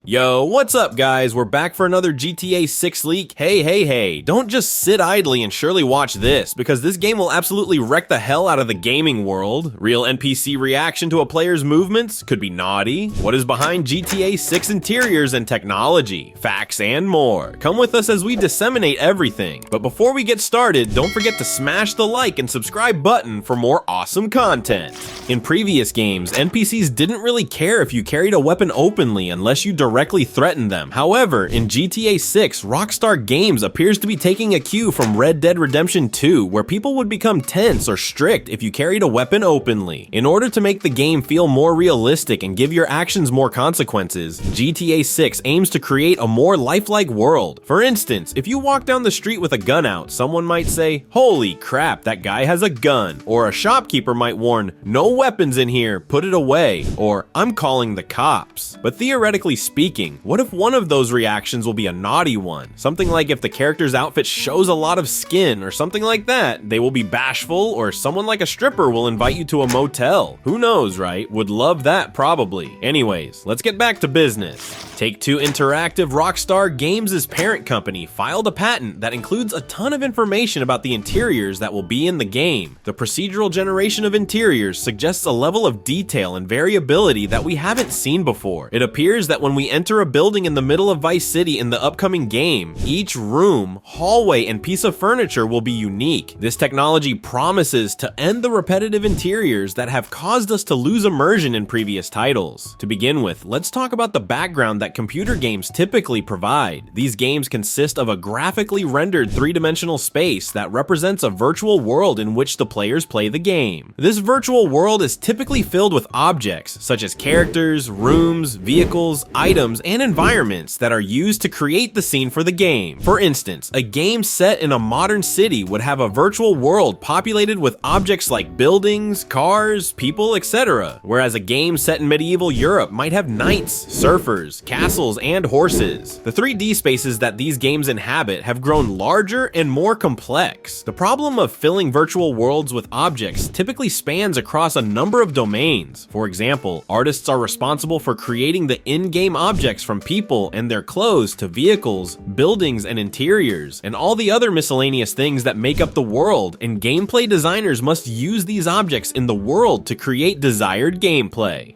Yo, what's up guys? We're back for another GTA 6 leak. Hey, don't just sit idly and surely watch this, because this game will absolutely wreck the hell out of the gaming world. Real NPC reaction to a player's movements, could be naughty. What is behind GTA 6 interiors and technology, facts and more. Come with us as we disseminate everything. But before we get started, don't forget to smash the like and subscribe button for more awesome content. In previous games, NPCs didn't really care if you carried a weapon openly unless you directly threaten them. However, in GTA 6, Rockstar Games appears to be taking a cue from Red Dead Redemption 2, where people would become tense or strict if you carried a weapon openly. In order to make the game feel more realistic and give your actions more consequences, GTA 6 aims to create a more lifelike world. For instance, if you walk down the street with a gun out, someone might say, "Holy crap, that guy has a gun," or a shopkeeper might warn, "No weapons in here, put it away," or "I'm calling the cops." But theoretically speaking, what if one of those reactions will be a naughty one? Something like if the character's outfit shows a lot of skin or something like that, they will be bashful, or someone like a stripper will invite you to a motel. Who knows, right? Would love that probably. Anyways, let's get back to business. Take-Two Interactive, Rockstar Games' parent company, filed a patent that includes a ton of information about the interiors that will be in the game. The procedural generation of interiors suggests a level of detail and variability that we haven't seen before. It appears that when we enter a building in the middle of Vice City in the upcoming game, each room, hallway, and piece of furniture will be unique. This technology promises to end the repetitive interiors that have caused us to lose immersion in previous titles. To begin with, let's talk about the background that computer games typically provide. These games consist of a graphically rendered three-dimensional space that represents a virtual world in which the players play the game. This virtual world is typically filled with objects, such as characters, rooms, vehicles, items, and environments that are used to create the scene for the game. For instance, a game set in a modern city would have a virtual world populated with objects like buildings, cars, people, etc., whereas a game set in medieval Europe might have knights, surfers, castles, and horses. The 3D spaces that these games inhabit have grown larger and more complex. The problem of filling virtual worlds with objects typically spans across a number of domains. For example, artists are responsible for creating the in-game objects from people and their clothes to vehicles, buildings, and interiors, and all the other miscellaneous things that make up the world, and gameplay designers must use these objects in the world to create desired gameplay.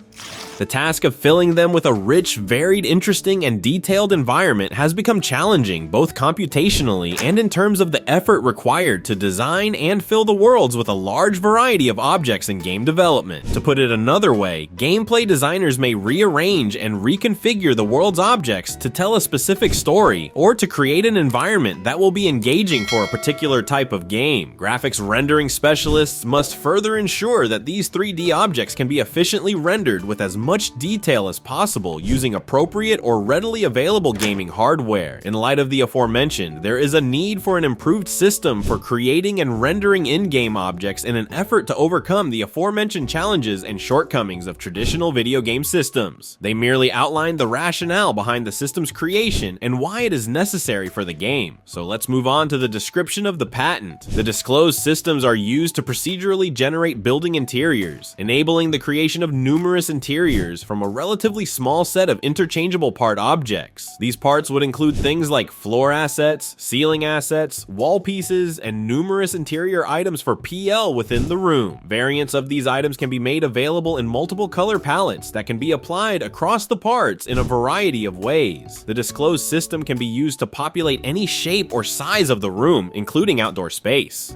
The task of filling them with a rich, varied, interesting, and detailed environment has become challenging, both computationally and in terms of the effort required to design and fill the worlds with a large variety of objects in game development. To put it another way, gameplay designers may rearrange and reconfigure the world's objects to tell a specific story, or to create an environment that will be engaging for a particular type of game. Graphics rendering specialists must further ensure that these 3D objects can be efficiently rendered with as much detail as possible using appropriate or readily available gaming hardware. In light of the aforementioned, there is a need for an improved system for creating and rendering in-game objects in an effort to overcome the aforementioned challenges and shortcomings of traditional video game systems. They merely outline the rationale behind the system's creation and why it is necessary for the game. So let's move on to the description of the patent. The disclosed systems are used to procedurally generate building interiors, enabling the creation of numerous interiors from a relatively small set of interchangeable part objects. These parts would include things like floor assets, ceiling assets, wall pieces, and numerous interior items for PL within the room. Variants of these items can be made available in multiple color palettes that can be applied across the parts in a variety of ways. The disclosed system can be used to populate any shape or size of the room, including outdoor space.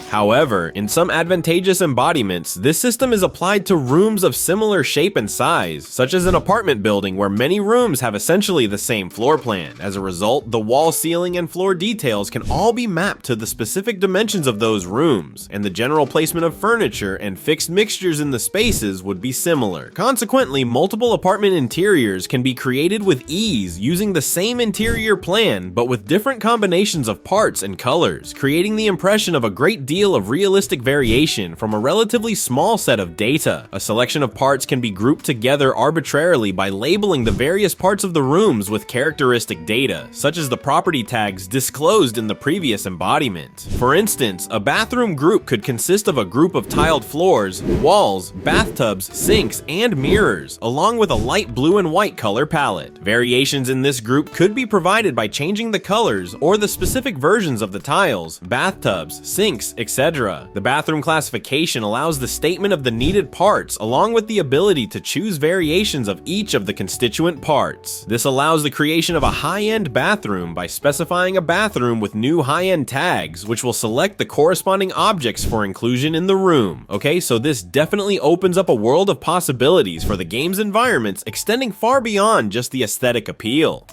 However, in some advantageous embodiments, this system is applied to rooms of similar shape and size, such as an apartment building where many rooms have essentially the same floor plan. As a result, the wall, ceiling, and floor details can all be mapped to the specific dimensions of those rooms, and the general placement of furniture and fixed mixtures in the spaces would be similar. Consequently, multiple apartment interiors can be created with ease using the same interior plan, but with different combinations of parts and colors, creating the impression of a great deal of realistic variation from a relatively small set of data. A selection of parts can be grouped together together arbitrarily by labeling the various parts of the rooms with characteristic data, such as the property tags disclosed in the previous embodiment. For instance, a bathroom group could consist of a group of tiled floors, walls, bathtubs, sinks, and mirrors, along with a light blue and white color palette. Variations in this group could be provided by changing the colors or the specific versions of the tiles, bathtubs, sinks, etc. The bathroom classification allows the statement of the needed parts along with the ability to choose variations of each of the constituent parts. This allows the creation of a high-end bathroom by specifying a bathroom with new high-end tags, which will select the corresponding objects for inclusion in the room. Okay, so this definitely opens up a world of possibilities for the game's environments, extending far beyond just the aesthetic appeal.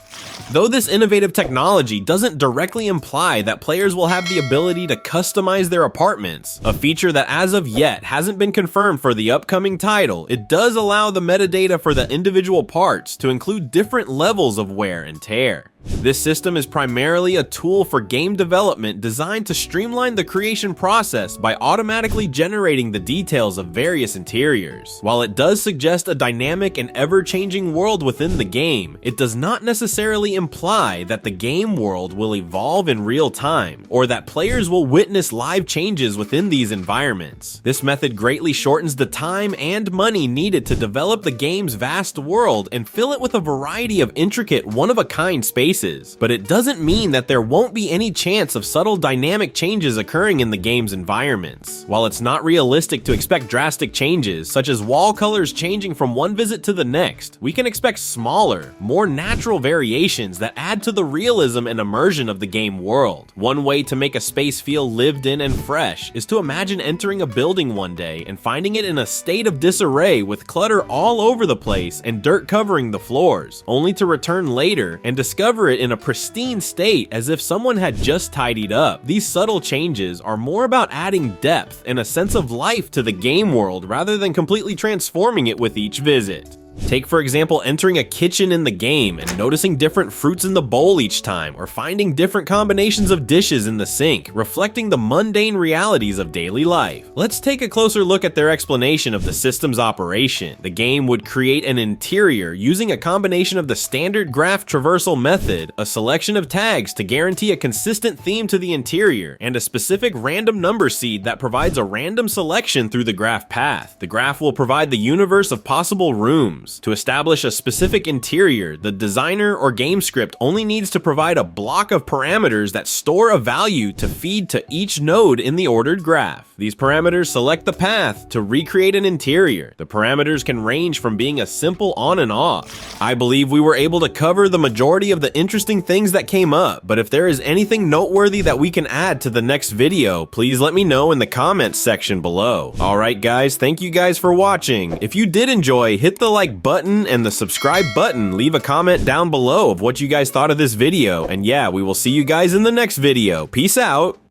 Though this innovative technology doesn't directly imply that players will have the ability to customize their apartments, a feature that as of yet hasn't been confirmed for the upcoming title, it does allow the metadata for the individual parts to include different levels of wear and tear. This system is primarily a tool for game development designed to streamline the creation process by automatically generating the details of various interiors. While it does suggest a dynamic and ever-changing world within the game, it does not necessarily imply that the game world will evolve in real time, or that players will witness live changes within these environments. This method greatly shortens the time and money needed to develop the game's vast world and fill it with a variety of intricate, one-of-a-kind spaces. But it doesn't mean that there won't be any chance of subtle dynamic changes occurring in the game's environments. While it's not realistic to expect drastic changes, such as wall colors changing from one visit to the next, we can expect smaller, more natural variations that add to the realism and immersion of the game world. One way to make a space feel lived in and fresh is to imagine entering a building one day and finding it in a state of disarray with clutter all over the place and dirt covering the floors, only to return later and discover it in a pristine state as if someone had just tidied up. These subtle changes are more about adding depth and a sense of life to the game world rather than completely transforming it with each visit. Take for example entering a kitchen in the game and noticing different fruits in the bowl each time, or finding different combinations of dishes in the sink, reflecting the mundane realities of daily life. Let's take a closer look at their explanation of the system's operation. The game would create an interior using a combination of the standard graph traversal method, a selection of tags to guarantee a consistent theme to the interior, and a specific random number seed that provides a random selection through the graph path. The graph will provide the universe of possible rooms. To establish a specific interior, the designer or game script only needs to provide a block of parameters that store a value to feed to each node in the ordered graph. These parameters select the path to recreate an interior. The parameters can range from being a simple on and off. I believe we were able to cover the majority of the interesting things that came up, but if there is anything noteworthy that we can add to the next video, please let me know in the comments section below. Alright guys, thank you guys for watching. If you did enjoy, hit the like button and the subscribe button. Leave a comment down below of what you guys thought of this video. And yeah, we will see you guys in the next video. Peace out.